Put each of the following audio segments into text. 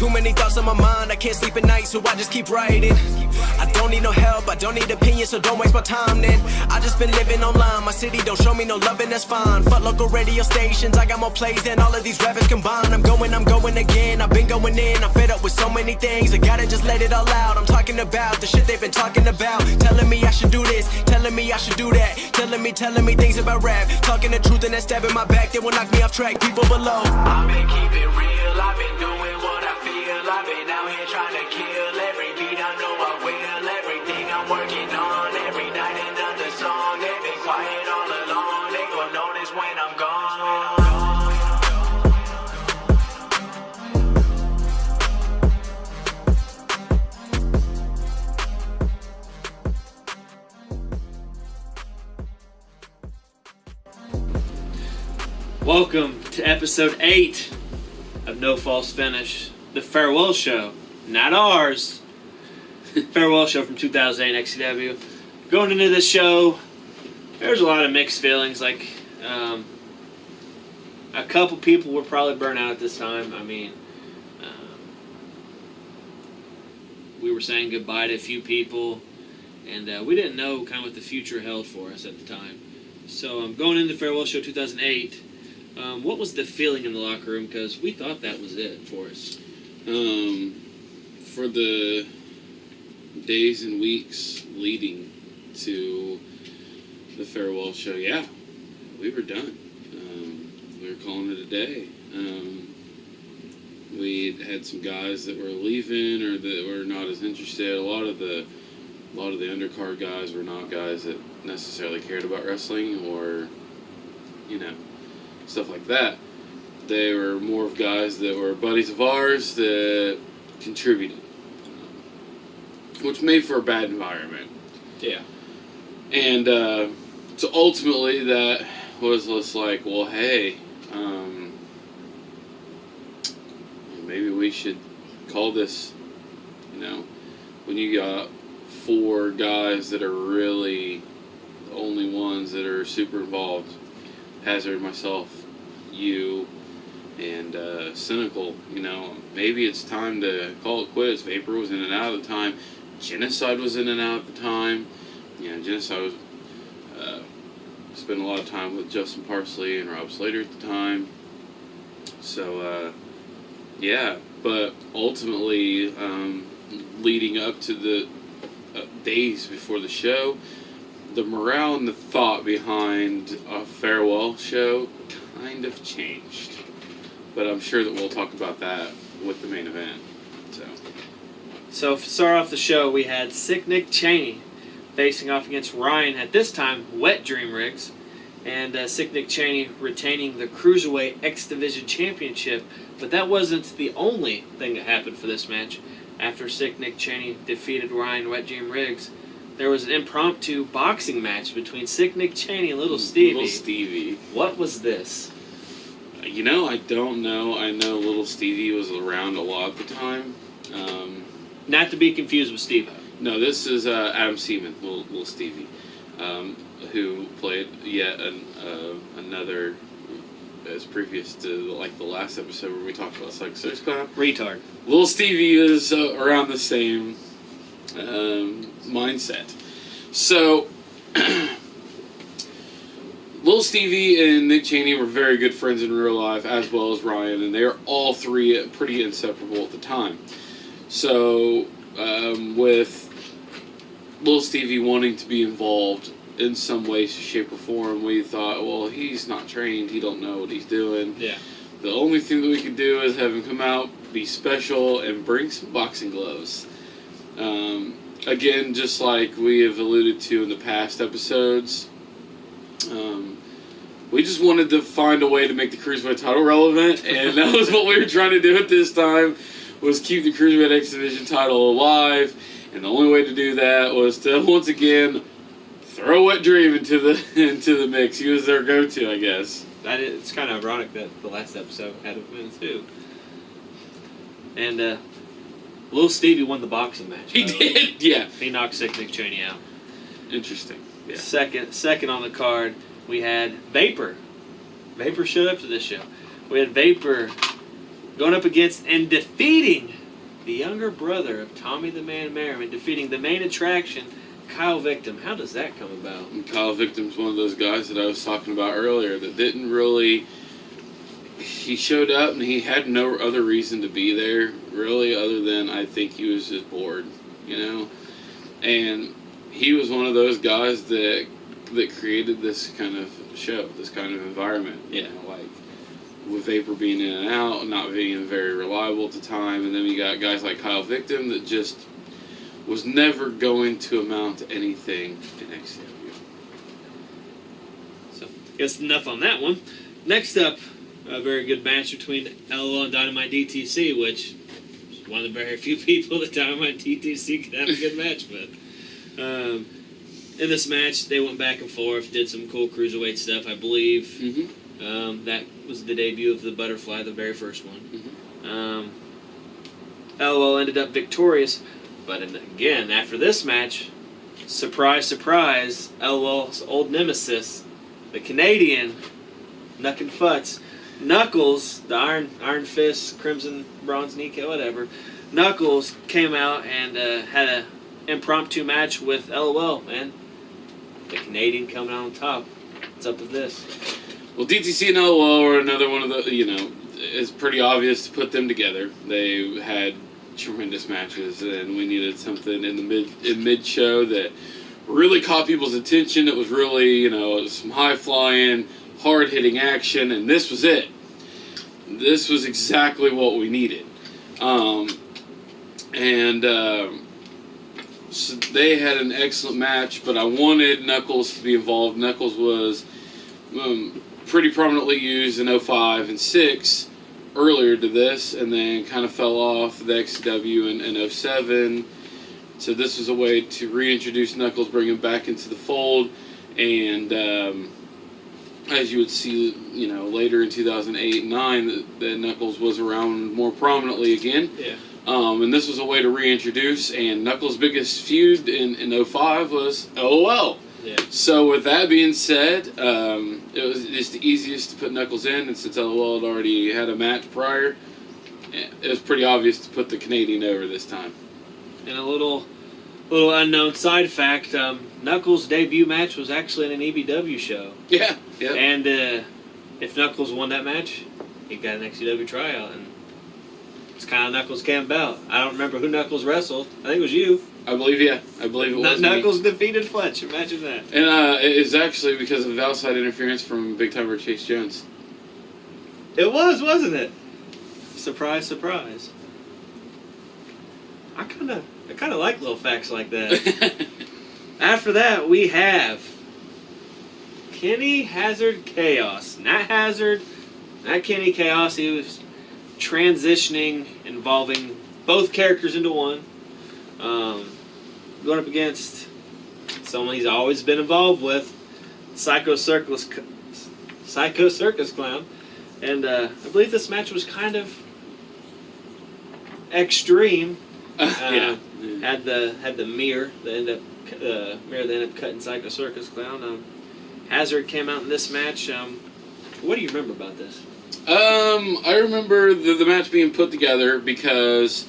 Too many thoughts on my mind, I can't sleep at night, so I just keep writing. I don't need no help, I don't need opinions, so don't waste my time then. I just been living online, my city don't show me no love, and that's fine. Fuck local radio stations, I got more plays than all of these rappers combined. I'm going again, I've been going in, I'm fed up with so many things, I gotta just let it all out. I'm talking about the shit they've been talking about, telling me I should do this, telling me I should do that, telling me things about rap, talking the truth and that stab in my back, they will knock me off track, people below. I've been keeping real, I've been doing what I feel, I've been out here trying to kill every beat, I know I will, everything I'm working on, every night another song, they've been quiet all along, they gon' notice when I'm gone. Welcome to episode 8 of No False Finish, the farewell show, not ours. Farewell show from 2008 XCW. Going into this show, there's a lot of mixed feelings. Like, a couple people were probably burnt out at this time. I mean, we were saying goodbye to a few people, and we didn't know kind of what the future held for us at the time. So going into Farewell Show 2008, what was the feeling in the locker room? Because we thought that was it for us. For the days and weeks leading to the Farewell Show, yeah, we were done. We were calling it a day. We had some guys that were leaving or that were not as interested. A lot of the undercard guys were not guys that necessarily cared about wrestling or, stuff like that. They were more of guys that were buddies of ours that contributed, which made for a bad environment. Yeah. And so ultimately that was just like, well, hey, maybe we should call this, when you got 4 guys that are really the only ones that are super involved, Hazard, myself, you, and Cynical, maybe it's time to call it quits. Vapor was in and out at the time. Genocide was in and out at the time. Genocide was spent a lot of time with Justin Parsley and Rob Slater at the time. So, but ultimately, leading up to the days before the show, the morale and the thought behind a farewell show kind of changed. But I'm sure that we'll talk about that with the main event. So to start off the show, we had Sick Nick Cheney facing off against Ryan, at this time, Wet Dream Riggs, and Sick Nick Cheney retaining the Cruiserweight X Division Championship. But that wasn't the only thing that happened for this match. After Sick Nick Cheney defeated Ryan Wet Dream Riggs, there was an impromptu boxing match between Sick Nick Cheney and Little Stevie. Little Stevie. What was this? I don't know. I know Little Stevie was around a lot at the time. Not to be confused with Steve-O. No, this is Adam Seaman, Little Stevie, who played yet another, as previous to the last episode where we talked about Psych 6 Clown. Retard. Little Stevie is around the same mindset. So, Little Stevie and Nick Cheney were very good friends in real life, as well as Ryan, and they were all 3 pretty inseparable at the time. So, with Little Stevie wanting to be involved in some way, shape, or form, we thought, well, he's not trained, he don't know what he's doing. Yeah. The only thing that we could do is have him come out, be special, and bring some boxing gloves. Again, just like we have alluded to in the past episodes, we just wanted to find a way to make the Cruiserweight title relevant, and that was what we were trying to do at this time, was keep the Cruiserweight X Division title alive, and the only way to do that was to, once again, throw Wet Dream into the mix. He was their go-to, I guess. It's kind of ironic that the last episode had him in too. And Little Stevie won the boxing match. He did, yeah. He knocked Sick Nick Cheney out. Interesting. Yeah. Second on the card, we had Vapor. Vapor showed up to this show. We had Vapor going up against and defeating the younger brother of Tommy the Man Merriman, defeating the main attraction, Kyle Victim. How does that come about? And Kyle Victim's one of those guys that I was talking about earlier that didn't really... He showed up and he had no other reason to be there, really, other than I think he was just bored, you know? And he was one of those guys that created this kind of show, this kind of environment. Yeah. You know, like, with Vapor being in and out, not being very reliable at the time, and then you got guys like Kyle Victim that just was never going to amount to anything in XCW. So, guess enough on that one. Next up, a very good match between LOL and Dynamite DTC, which is one of the very few people that Dynamite DTC can have a good match with. In this match, they went back and forth, did some cool cruiserweight stuff, I believe. Mm-hmm. That was the debut of the Butterfly, the very first one. Mm-hmm. LOL ended up victorious, but again, after this match, surprise, surprise, LOL's old nemesis, the Canadian, Knuck and Futz, Knuckles, the Iron Fist, Crimson Bronze Kneecap, whatever, Knuckles came out and had an impromptu match with LOL, man. The Canadian coming out on top. What's up with this? Well, DTC and LOL are another one of the, you know, it's pretty obvious to put them together. They had tremendous matches, and we needed something in the mid show that really caught people's attention. It was really, you know, some high flying, hard hitting action, and this was it. This was exactly what we needed. So they had an excellent match, but I wanted Knuckles to be involved. Knuckles was pretty prominently used in 05 and 06 earlier to this, and then kind of fell off the XCW in 07. So this was a way to reintroduce Knuckles, bring him back into the fold, and as you would see, you know, later in 2008 and 9, that Knuckles was around more prominently again. Yeah. And this was a way to reintroduce, and Knuckles' biggest feud in 05 was LOL. Yeah. So with that being said, it was just the easiest to put Knuckles in, and since LOL had already had a match prior, it was pretty obvious to put the Canadian over this time. And a little unknown side fact, Knuckles' debut match was actually in an EBW show. Yeah. And if Knuckles won that match, he got an XCW tryout, and it's kind of Knuckles came about. I don't remember who Knuckles wrestled. I think it was you. I believe it was Knuckles me. defeated Fletch. Imagine that. And it is actually because of outside interference from Big Timer Chase Jones. It was, wasn't it? Surprise, surprise. I kind of like little facts like that. After that, we have Kenny Hazard Chaos. Not Hazard, not Kenny Chaos. He was transitioning, involving both characters into one. Going up against someone he's always been involved with, Psycho Circus Clown. And I believe this match was kind of extreme. Yeah. Had the mirror that ended up cutting Psycho Circus Clown. Hazard came out in this match. What do you remember about this? I remember the match being put together because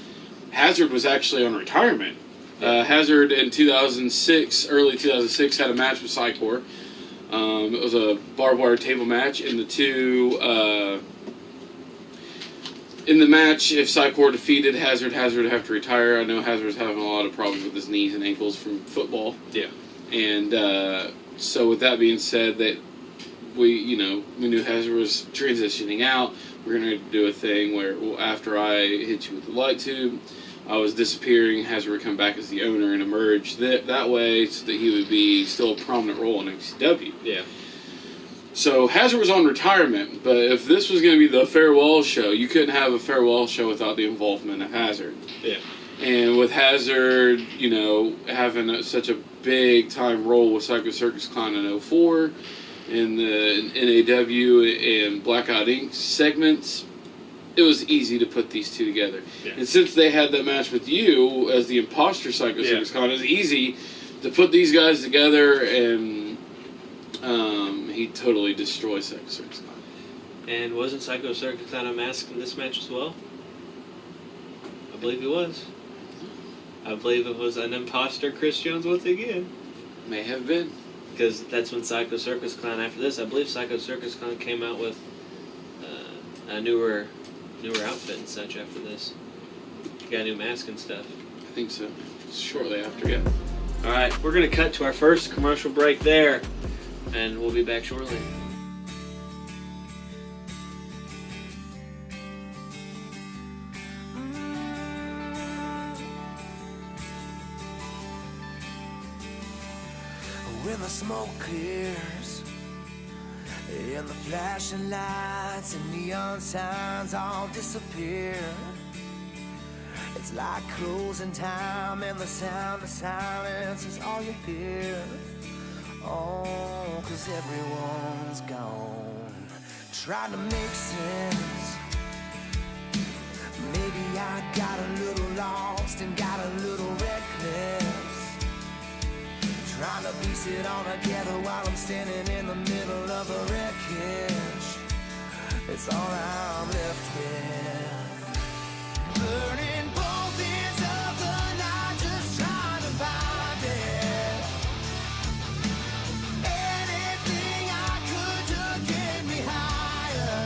Hazard was actually on retirement. Hazard in 2006, early 2006, had a match with Psycor. It was a barbed wire table match, and the two in the match, if Psycor defeated Hazard would have to retire. I know Hazard was having a lot of problems with his knees and ankles from football. Yeah. And so with that being said, that we knew Hazard was transitioning out. We're going to do a thing where after I hit you with the light tube, I was disappearing. Hazard would come back as the owner and emerge that way so that he would be still a prominent role in XCW. Yeah. So Hazard was on retirement, but if this was going to be the farewell show, you couldn't have a farewell show without the involvement of Hazard. Yeah. And with Hazard, having such a big time role with Psycho Circus Clown in 04, in the NAW and Blackout Inc. segments, it was easy to put these two together. Yeah. And since they had that match with you as the imposter Psycho Circus Clown, it was easy to put these guys together, and he totally destroyed Psycho Circus Clown. And wasn't Psycho Circus Clown unmasked in this match as well? I believe he was. I believe it was an imposter Chris Jones once again. May have been. Because that's when Psycho Circus Clown, after this, I believe Psycho Circus Clown came out with a newer outfit and such after this. He got a new mask and stuff. I think so. Shortly after, yeah. Alright, we're going to cut to our first commercial break there, and we'll be back shortly. When the smoke clears and the flashing lights and neon signs all disappear, it's like closing time and the sound of silence is all you hear. Oh, 'cause everyone's gone, trying to make sense. Maybe I got a little lost and got a little reckless, trying to piece it all together while I'm standing in the middle of the wreckage. It's all I'm left with, burning both ends of the night, just trying to find it. Anything I could to get me higher.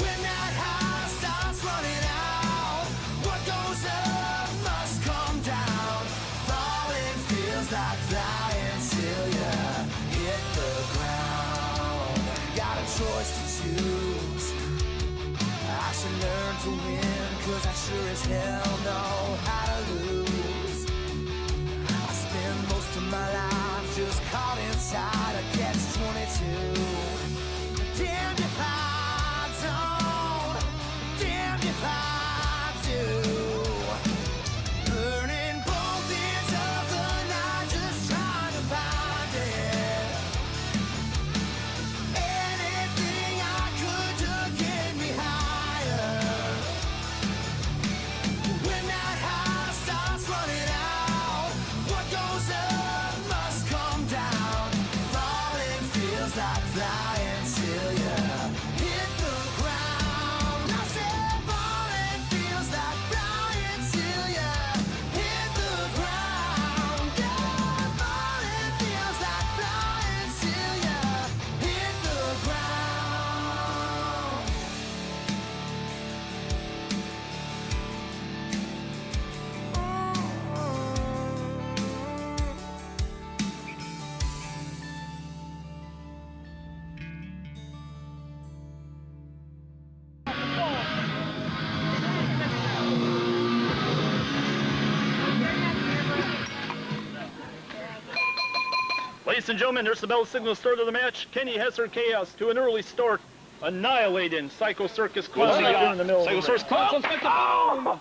When that high starts running out, what goes up must come down. Feels like flying till you hit the ground. Got a choice to choose. I should learn to win, 'cause I sure as hell know how to lose. I spend most of my life just caught inside a catch-22. Damned if I don't, damned if I do. Ladies and gentlemen, there's the bell signal start of the match. Kenny Hesser Chaos to an early start, annihilating Psycho Circus Clown in the middle. Psycho Circus Clown.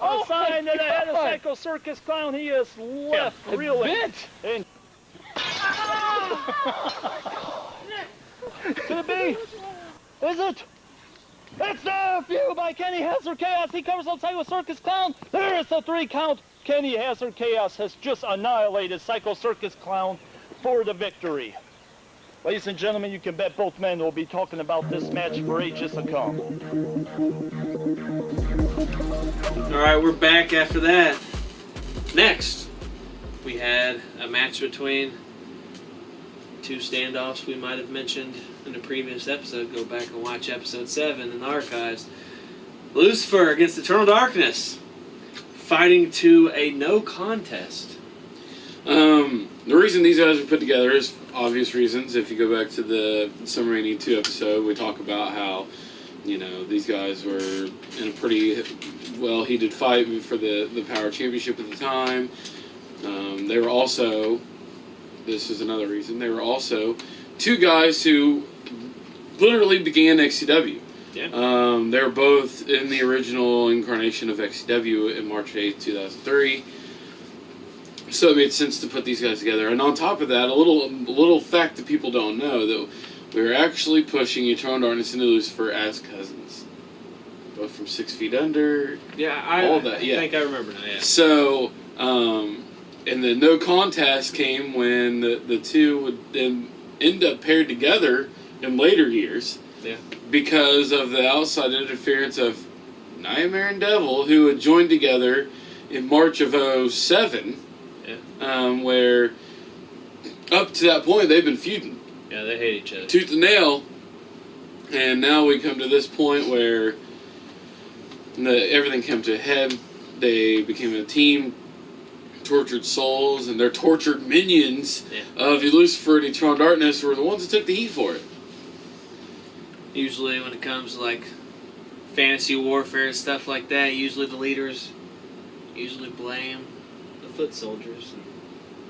A sign that ahead of Psycho Circus Clown. He is left reeling. And could it be? Is it? It's the few by Kenny Hesser Chaos. He covers on Psycho Circus Clown. There is the 3 count. Kenny Hesser Chaos has just annihilated Psycho Circus Clown for the victory. Ladies and gentlemen, you can bet both men will be talking about this match for ages to come. Alright, we're back after that. Next, we had a match between 2 standoffs we might have mentioned in the previous episode. Go back and watch episode 7 in the archives. Lucifer against Eternal Darkness, fighting to a no contest. The reason these guys are put together is obvious reasons. If you go back to the Submarine 2 episode, we talk about how, you know, these guys were in a pretty well-heated fight for the Power Championship at the time. They were also, this is another reason, they were also 2 guys who literally began XCW. Yeah. They were both in the original incarnation of XCW in March 8th, 2003. So it made sense to put these guys together. And on top of that, a little fact that people don't know, that we were actually pushing Eternal Darkness and Lucifer as cousins. Both from 6 Feet Under. Yeah, all that. Yeah. I think I remember now, yeah. So, and the no contest came when the 2 would then end up paired together in later years. Yeah. Because of the outside interference of Nightmare and Devil, who had joined together in March of 2007, where up to that point they've been feuding. Yeah, they hate each other. Tooth and nail. And now we come to this point where everything came to a head. They became a team, tortured souls, and their tortured minions of Lucifer and Eternal Darkness were the ones that took the heat for it. Usually when it comes to like fantasy warfare and stuff like that, usually the leaders blame the foot soldiers and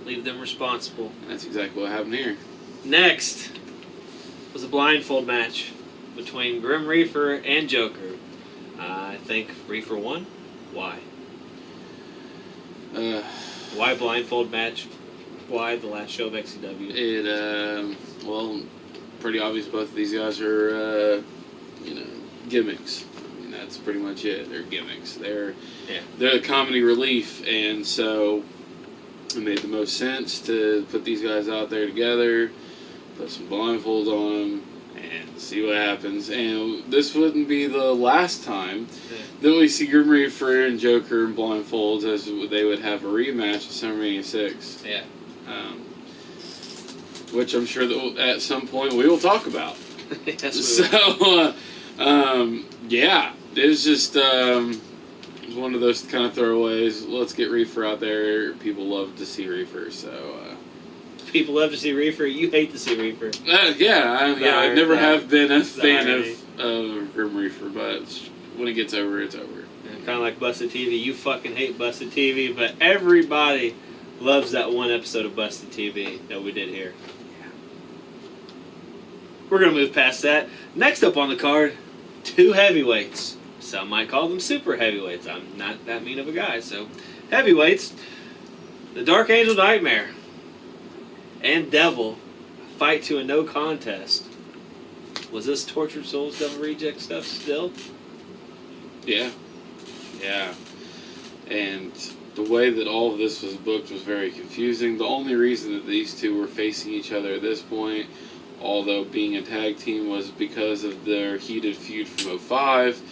leave them responsible. That's exactly what happened here. Next was a blindfold match between Grim Reaper and Joker. I think Reaper won. Why? Why blindfold match? Why the last show of XCW? Well, pretty obvious both of these guys are, gimmicks. I mean, that's pretty much it. They're gimmicks. They're the comedy relief, and so it made the most sense to put these guys out there together, put some blindfolds on them, and see what happens. And this wouldn't be the last time that we see Grim Reaper and Joker in blindfolds, as they would have a rematch at SummerMania 6. Yeah. Which I'm sure that at some point we will talk about. Yes, we will. Yeah, it was just one of those kind of throwaways. Let's get Reaper out there. People love to see Reaper, so... People love to see Reaper. You hate to see Reaper. I never have been a fan of Grim Reaper, but when it gets over, it's over. Kind of like Busted TV. You fucking hate Busted TV, but everybody loves that one episode of Busted TV that we did here. We're going to move past that. Next up on the card, two heavyweights. Some might call them super heavyweights. I'm not that mean of a guy, so heavyweights. The Dark Angel Nightmare and Devil fight to a no contest. Was this Tortured Souls Devil Reject stuff still? Yeah. And the way that all of this was booked was very confusing. The only reason that these two were facing each other at this point, although being a tag team, was because of their heated feud from 2005.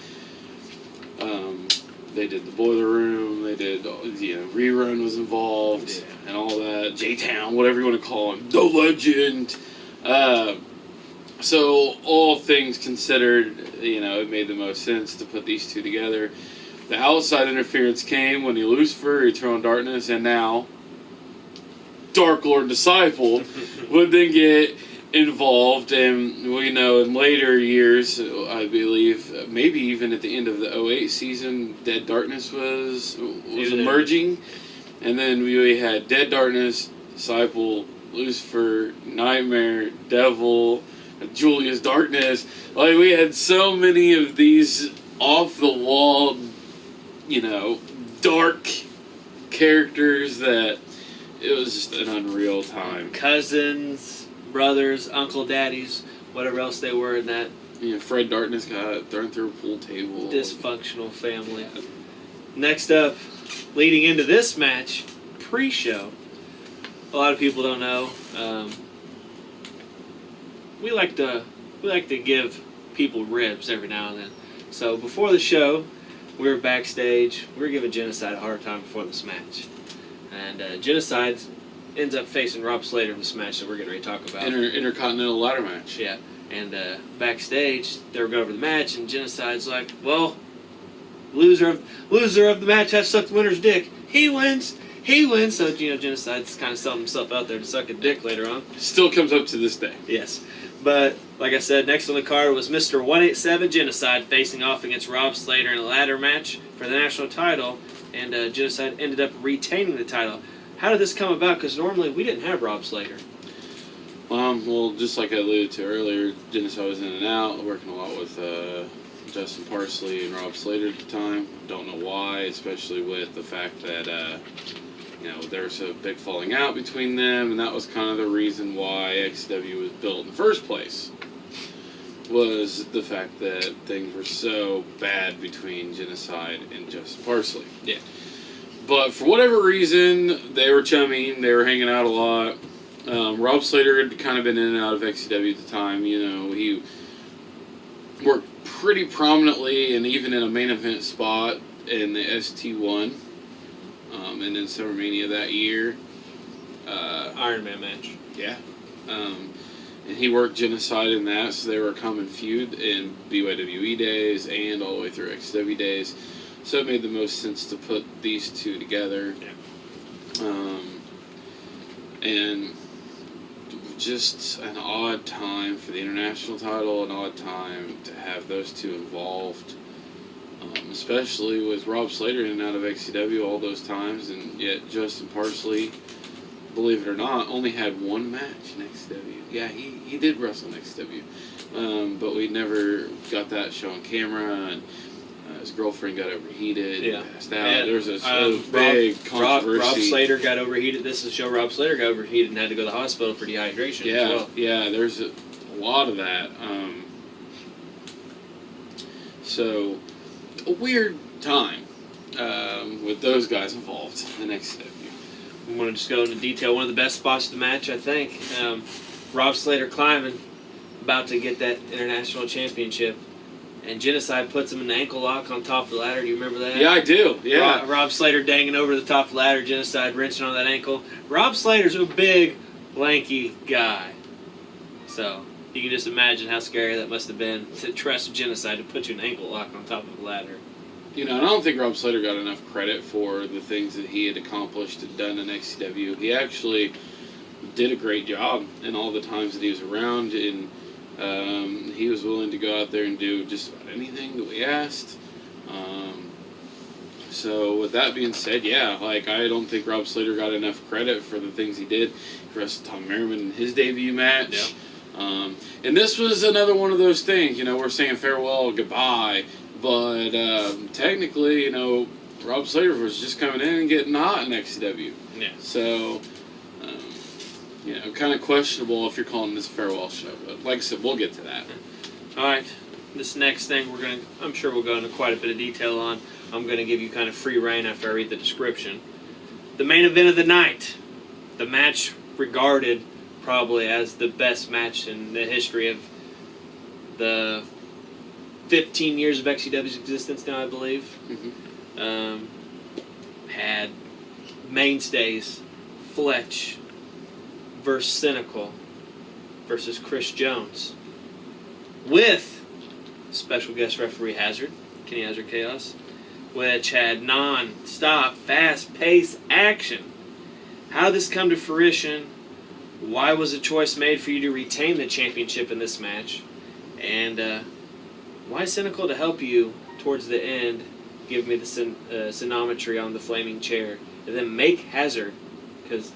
They did the Boiler Room, they did, Rerun was involved, and all that. J-Town, whatever you want to call him. The Legend. So, all things considered, it made the most sense to put these two together. The outside interference came when Lucifer, Eternal Darkness, and now Dark Lord Disciple would then get involved, and we know in later years, I believe, maybe even at the end of the 2008 season, Dead Darkness was emerging, and then we had Dead Darkness, Disciple, Lucifer, Nightmare, Devil, Julius Darkness. Like, we had so many of these off-the-wall, dark characters that it was just an unreal time. Cousins, brothers, uncle, daddies, whatever else they were in that. Fred Darkness got thrown through a pool table. Dysfunctional family. Next up, leading into this match, pre-show. A lot of people don't know. We like to give people ribs every now and then. So before the show, we were backstage. We were giving Genocide a hard time before this match, and Genocide ends up facing Rob Slater in this match that we're getting ready to talk about. Intercontinental ladder match. Yeah. And backstage, they were going over the match, and Genocide's like, well, loser of the match has sucked the winner's dick. He wins. So, Genocide's kind of selling himself out there to suck a dick later on. Still comes up to this day. Yes. But, like I said, next on the card was Mr. 187 Genocide facing off against Rob Slater in a ladder match for the national title, and Genocide ended up retaining the title. How did this come about? Because normally we didn't have Rob Slater. Well, just like I alluded to earlier, Genocide was in and out, working a lot with Justin Parsley and Rob Slater at the time. Don't know why, especially with the fact that there was a big falling out between them, and that was kind of the reason why XW was built in the first place. Was the fact that things were so bad between Genocide and Justin Parsley. Yeah. But for whatever reason, they were chummy, they were hanging out a lot, Rob Slater had kind of been in and out of XCW at the time. You know, he worked pretty prominently and even in a main event spot in the ST1 and then SummerMania that year. Iron Man match. Yeah. And he worked Genocide in that, so they were a common feud in BYWE days and all the way through XW days. So it made the most sense to put these two together. Yeah. And just an odd time for the international title, an odd time to have those two involved. Especially with Rob Slater in and out of XCW all those times, and yet Justin Parsley, believe it or not, only had one match in XCW. Yeah, he did wrestle in XCW, but we never got that show on camera, and his girlfriend got overheated and passed out. And, there was a big controversy. Rob Slater got overheated. This is a show Rob Slater got overheated and had to go to the hospital for dehydration as well. Yeah, there's a lot of that. So, a weird time with those guys involved in XCW. I'm going to just go into detail. One of the best spots of the match, I think. Rob Slater climbing, about to get that international championship. And Genocide puts him in an ankle lock on top of the ladder. Do you remember that? Yeah, I do. Yeah. Rob Slater dangling over the top of the ladder. Genocide wrenching on that ankle. Rob Slater's a big, lanky guy. So, you can just imagine how scary that must have been to trust Genocide to put you in an ankle lock on top of the ladder. You know, and I don't think Rob Slater got enough credit for the things that he had accomplished and done in XCW. He actually did a great job in all the times that he was around, and he was willing to go out there and do just about anything that we asked. So with that being said, yeah, like I don't think Rob Slater got enough credit for the things he did. He wrestled Tom Merriman in his debut match. Yeah. And this was another one of those things, you know, we're saying farewell, goodbye, but technically, you know, Rob Slater was just coming in and getting hot in XCW. Yeah. So, you know, kind of questionable if you're calling this a farewell show, but like I said, we'll get to that. All right, this next thing I'm sure we'll go into quite a bit of detail on. I'm going to give you kind of free reign after I read the description. The main event of the night, the match regarded probably as the best match in the history of the 15 years of XCW's existence now, I believe. Mm-hmm. Had mainstays, Fletch versus Cynical versus Chris Jones, with special guest referee Hazard, Kenny Hazard Chaos, which had non-stop, fast-paced action. How did this come to fruition? Why was a choice made for you to retain the championship in this match? And why Cynical to help you towards the end give me the sinometry on the flaming chair, and then make Hazard, because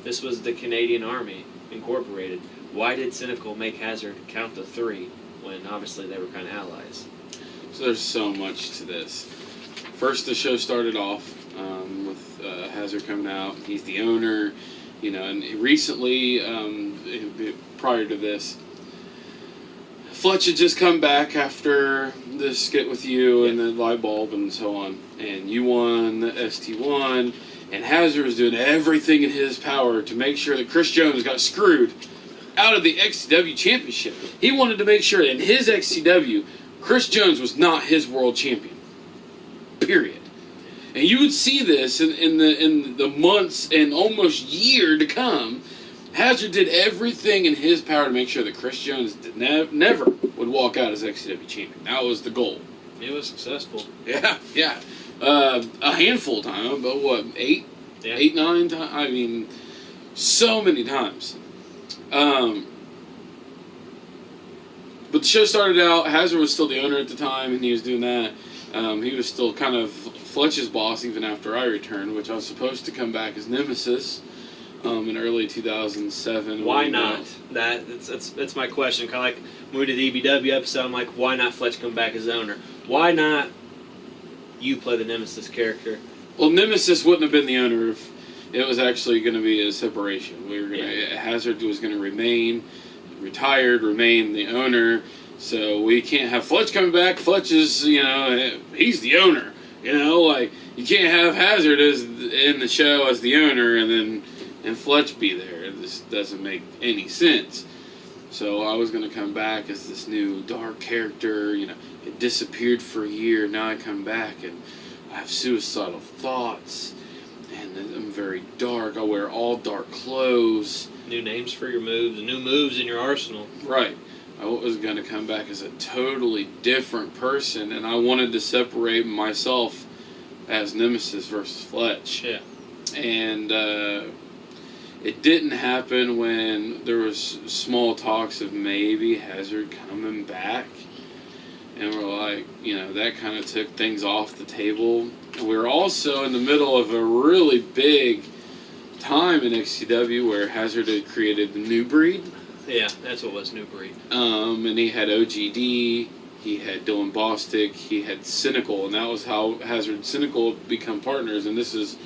this was the Canadian Army Incorporated. Why did Cynical make Hazard count to 3 when obviously they were kind of allies? So there's so much to this. First, the show started off with Hazard coming out. He's the owner, you know, and recently, prior to this, Fletch had just come back after the skit with you and the light bulb and so on, and you won the ST1, and Hazard was doing everything in his power to make sure that Chris Jones got screwed out of the XCW championship. He wanted to make sure that in his XCW, Chris Jones was not his world champion. Period. And you would see this in the months and almost year to come. Hazard did everything in his power to make sure that Chris Jones never would walk out as XCW champion. That was the goal. It was successful. Yeah. A handful of times, but what, 8? Yeah. 8, 9 times? I mean, so many times. But the show started out, Hazard was still the owner at the time, and he was doing that. He was still kind of Fletch's boss even after I returned, which I was supposed to come back as Nemesis. In early 2007. Why not? That's my question. Kind of like when we did the EBW episode, I'm like, why not Fletch come back as owner? Why not you play the Nemesis character? Well, Nemesis wouldn't have been the owner if it was actually going to be a separation. Hazard was going to remain the owner. So we can't have Fletch coming back. Fletch is, you know, he's the owner. You know, like you can't have Hazard as in the show as the owner and then and Fletch be there. This doesn't make any sense. So I was going to come back as this new dark character. You know, it disappeared for a year. Now I come back and I have suicidal thoughts. And I'm very dark. I wear all dark clothes. New names for your moves, new moves in your arsenal. Right. I was going to come back as a totally different person. And I wanted to separate myself as Nemesis versus Fletch. Yeah. And it didn't happen when there was small talks of maybe Hazard coming back. And we're like, you know, that kind of took things off the table. And we were also in the middle of a really big time in XCW where Hazard had created the New Breed. Yeah, that's what was New Breed. And he had OGD, he had Dylan Bostic, he had Cynical, and that was how Hazard and Cynical become partners. And this is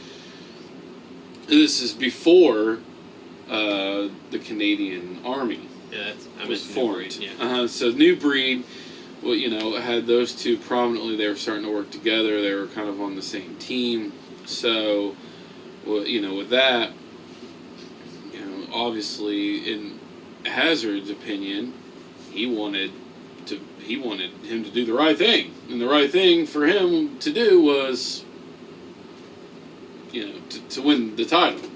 before the Canadian Army was formed. Yeah. So New Breed, well, you know, had those two prominently. They were starting to work together. They were kind of on the same team. So, well, you know, with that, you know, obviously in Hazard's opinion, he wanted him to do the right thing, and the right thing for him to do was, you know, to win the title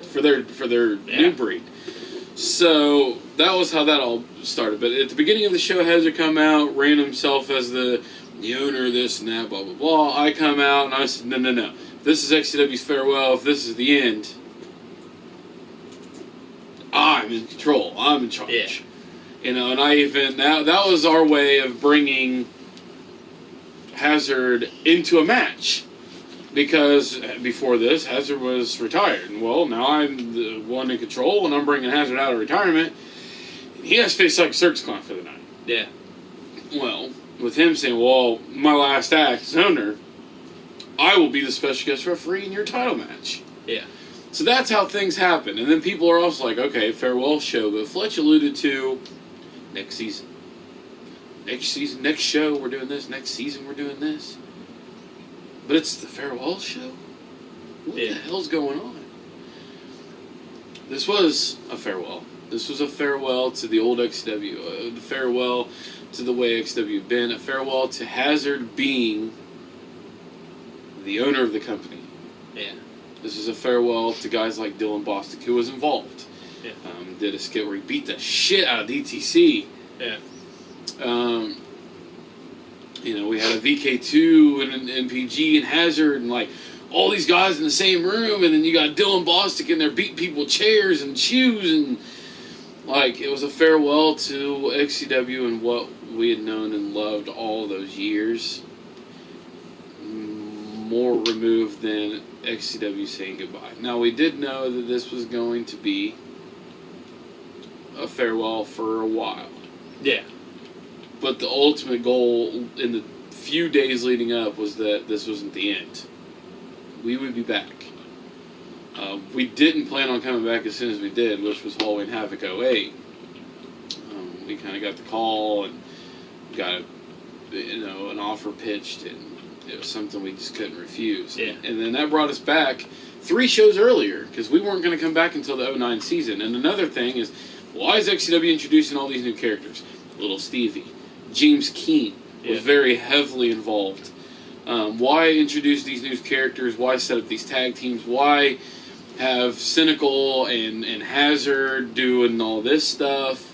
for their New Breed. So that was how that all started. But at the beginning of the show, Hazard come out, ran himself as the owner, this and that, blah blah blah. I come out and I said, no. This is XCW's farewell. If this is the end, I'm in control. I'm in charge. Yeah. You know, and I even that was our way of bringing Hazard into a match. Because before this, Hazard was retired. And well, now I'm the one in control, and I'm bringing Hazard out of retirement. He has to face like a circus clown for the night. Yeah. Well, with him saying, well, my last act as owner, I will be the special guest referee in your title match. Yeah. So that's how things happen. And then people are also like, okay, farewell show. But Fletch alluded to next season. Next season, next show, we're doing this. Next season, we're doing this. But it's the farewell show? What the hell's going on? This was a farewell. This was a farewell to the old XW. A farewell to the way XW had been. A farewell to Hazard being the owner of the company. Yeah. This is a farewell to guys like Dylan Bostic, who was involved. Yeah. Did a skit where he beat the shit out of DTC. Yeah. You know, we had a VK2 and an MPG and Hazard and like all these guys in the same room, and then you got Dylan Bostic in there beating people with chairs and shoes, and like it was a farewell to XCW and what we had known and loved all those years. More removed than XCW saying goodbye. Now we did know that this was going to be a farewell for a while. Yeah. But the ultimate goal in the few days leading up was that this wasn't the end. We would be back. We didn't plan on coming back as soon as we did, which was Halloween Havoc 08. We kind of got the call and got an offer pitched, and it was something we just couldn't refuse. Yeah. And then that brought us back 3 shows earlier, because we weren't going to come back until the 09 season. And another thing is, why is XCW introducing all these new characters? Little Stevie. James Keane was very heavily involved. Why introduce these new characters? Why set up these tag teams? Why have Cynical and Hazard doing all this stuff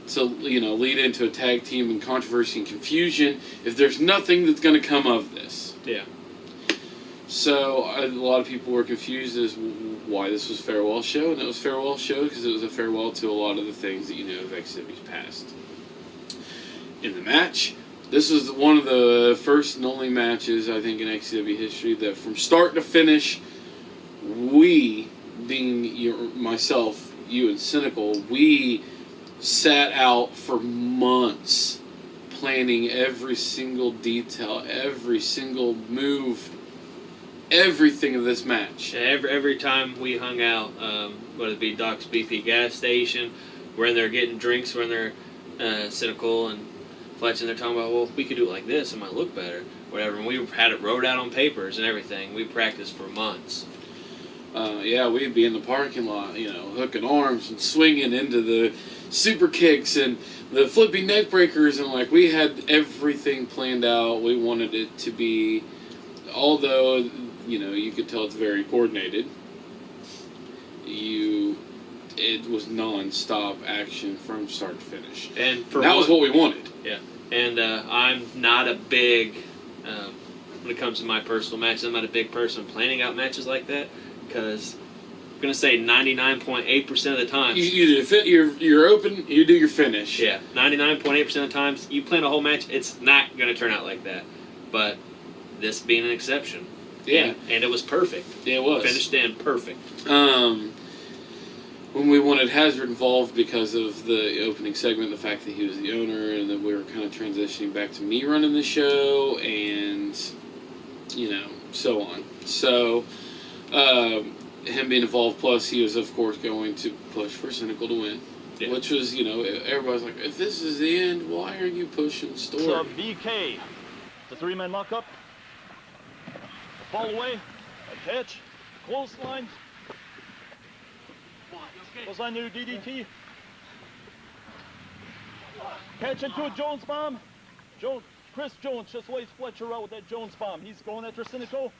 to lead into a tag team and controversy and confusion if there's nothing that's going to come of this? Yeah. So a lot of people were confused as why this was farewell show, and it was farewell show because it was a farewell to a lot of the things that you know of XW's past. In the match, this was one of the first and only matches, I think, in XCW history that from start to finish, we, being myself, you, and Cynical, we sat out for months planning every single detail, every single move, everything of this match. Every time we hung out, whether it be Doc's BP gas station, we're in there getting drinks, we're in there Cynical and Fletch, and they're talking about, well, if we could do it like this, it might look better, whatever. And we had it wrote out on papers and everything. We practiced for months. we'd be in the parking lot, hooking arms and swinging into the super kicks and the flipping neck breakers, and like we had everything planned out. We wanted it to be, although you could tell it's very coordinated. It was non-stop action from start to finish, and that was what we wanted. Yeah, and I'm not a big when it comes to my personal matches. I'm not a big person planning out matches like that because I'm gonna say 99.8% of the time You're open. You do your finish. Yeah, 99.8% of the times you plan a whole match, it's not gonna turn out like that. But this being an exception, yeah, and it was perfect. Yeah, it was finished in perfect. When we wanted Hazard involved because of the opening segment, the fact that he was the owner, and then we were kind of transitioning back to me running the show, and so on. So him being involved, plus he was of course going to push for Cynical to win, which was everybody's like, if this is the end, why are you pushing Storm? So BK, the three-man lockup, fall away, a catch, clothesline. Was on new DDT. Catch into a Jones bomb. Chris Jones just lays Fletcher out with that Jones bomb. He's going after Cynical.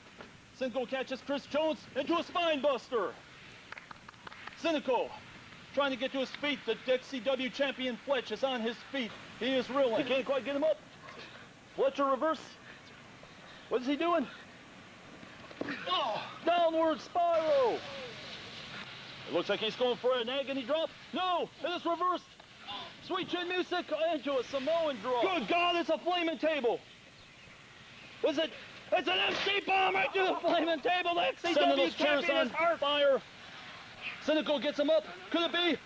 Cynical catches Chris Jones into a spine buster. Cynical trying to get to his feet. The XCW champion Fletch is on his feet. He is reeling. Can't quite get him up. Fletcher reverse. What is he doing? Oh, downward spiral. It looks like he's going for an agony drop. No, it is reversed. Sweet chin music into a Samoan drop. Good God, it's a flaming table. Was it? It's an MC bomb right through the flaming table. The XCW champion is on fire. Cynical gets him up. Could it be?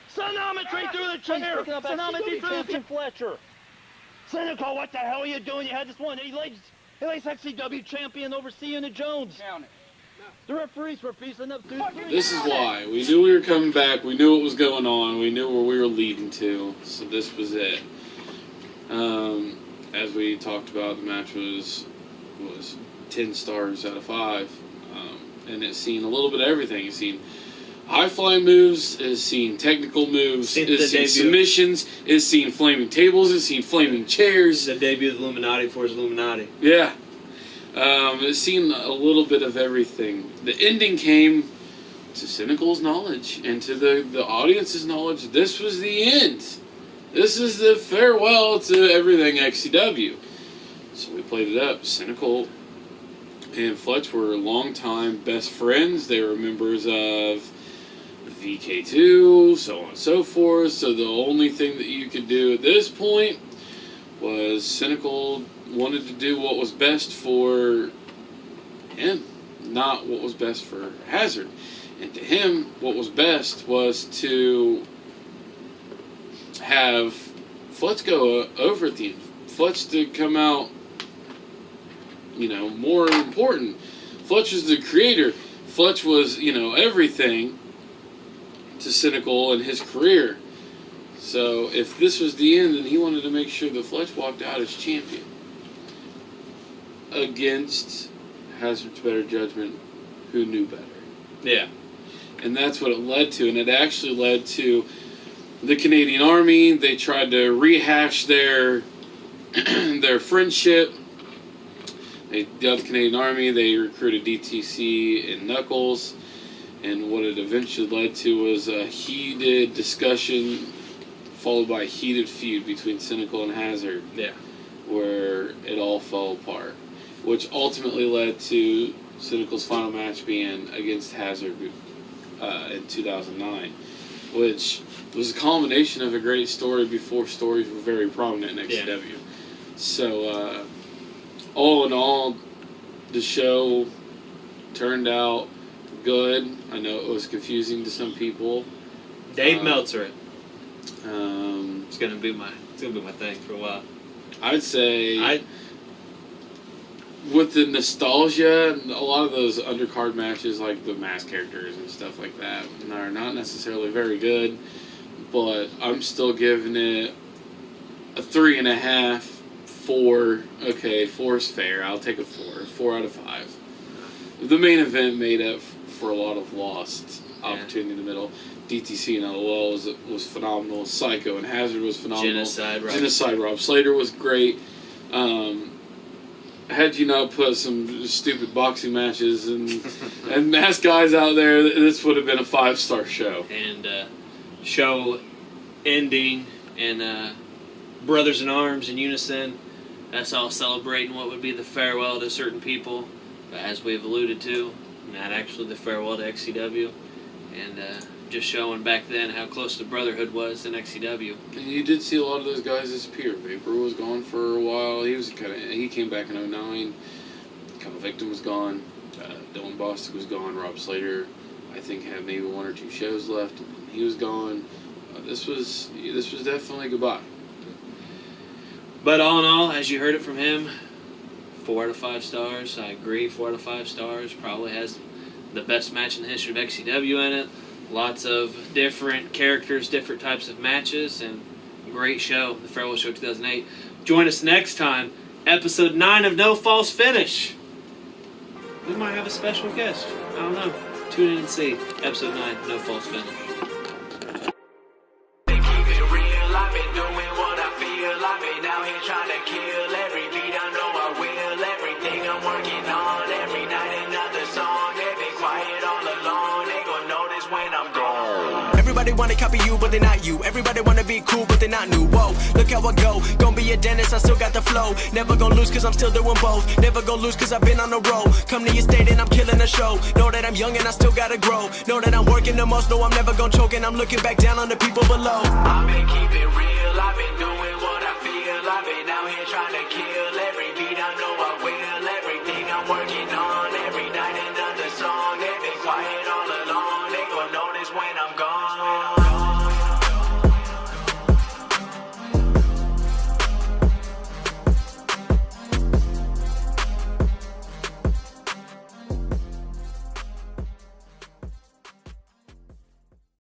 Sonometry through the chair. Sonometry through the chair. Fletcher. Cynical, what the hell are you doing? You had this one. He lays XCW champion over Sienna Jones. Count it. The referees refusing up through the This is why. We knew we were coming back. We knew what was going on. We knew where we were leading to. So this was it. As we talked about, the match was 10 stars out of 5. And it's seen a little bit of everything. It's seen high-flying moves. It's seen technical moves. It's seen submissions. It's seen flaming tables. It's seen flaming chairs. The debut of the Illuminati for his Illuminati. Yeah. It's seen a little bit of everything. The ending came to Cynical's knowledge and to the audience's knowledge. This was the end. This is the farewell to everything XCW. So we played it up. Cynical and Fletch were longtime best friends. They were members of VK2, so on and so forth. So the only thing that you could do at this point was Cynical wanted to do what was best for him, not what was best for Hazard. And to him, what was best was to have Fletch go over at the end. Fletch to come out, more important. Fletch was the creator. Fletch was, everything to Cynical and his career. So if this was the end, then he wanted to make sure that Fletch walked out as champion. Against Hazard's better judgment, who knew better. Yeah. And that's what it led to. And it actually led to the Canadian Army. They tried to rehash their friendship. They got the Canadian Army. They recruited DTC and Knuckles. And what it eventually led to was a heated discussion followed by a heated feud between Cynical and Hazard. Yeah. Where it all fell apart. Which ultimately led to Cynical's final match being against Hazard in 2009, which was a culmination of a great story before stories were very prominent in XCW. Yeah. So, all in all, the show turned out good. I know it was confusing to some people. Dave Meltzer it. It's gonna be my thing for a while. I'd say with the nostalgia, a lot of those undercard matches, like the mask characters and stuff like that, are not necessarily very good. But I'm still giving it a 3.5, 4. Okay, 4 is fair. I'll take a 4. 4 out of 5. The main event made up for a lot of lost opportunity in the middle. DTC and LOL was phenomenal. Psycho and Hazard was phenomenal. Genocide Rob Slater was great. Had you not put some stupid boxing matches and masked guys out there, this would have been a 5-star show. And show ending and brothers in arms in unison. That's all celebrating what would be the farewell to certain people, as we've alluded to, not actually the farewell to XCW, and just showing back then how close the brotherhood was in XCW. And you did see a lot of those guys disappear. Vapor was gone for a while. He came back in 2009. Couple Victim was gone. Dylan Bostic was gone. Rob Slater, I think, had maybe 1 or 2 shows left, and he was gone. This was definitely goodbye. But all in all, as you heard it from him, 4 out of 5 stars. I agree, 4 out of 5 stars. Probably has the best match in the history of XCW in it. Lots of different characters, different types of matches, and great show, the Farewell Show 2008. Join us next time, episode 9 of No False Finish. We might have a special guest. I don't know. Tune in and see. Episode 9, No False Finish. Trying to kill every beat, I know I will. Everything I'm working on, every night another song. They been quiet all along, they gon' notice when I'm gone. Everybody wanna copy you, but they're not you. Everybody wanna be cool, but they're not new. Whoa, look how I go. Gonna be a dentist, I still got the flow. Never gonna lose, cause I'm still doing both. Never gonna lose, cause I've been on the road. Come to your state and I'm killing the show. Know that I'm young and I still gotta grow. Know that I'm working the most, know I'm never gonna choke. And I'm looking back down on the people below. I've been keeping real, I've been doing what I feel. I've been out here trying to kill every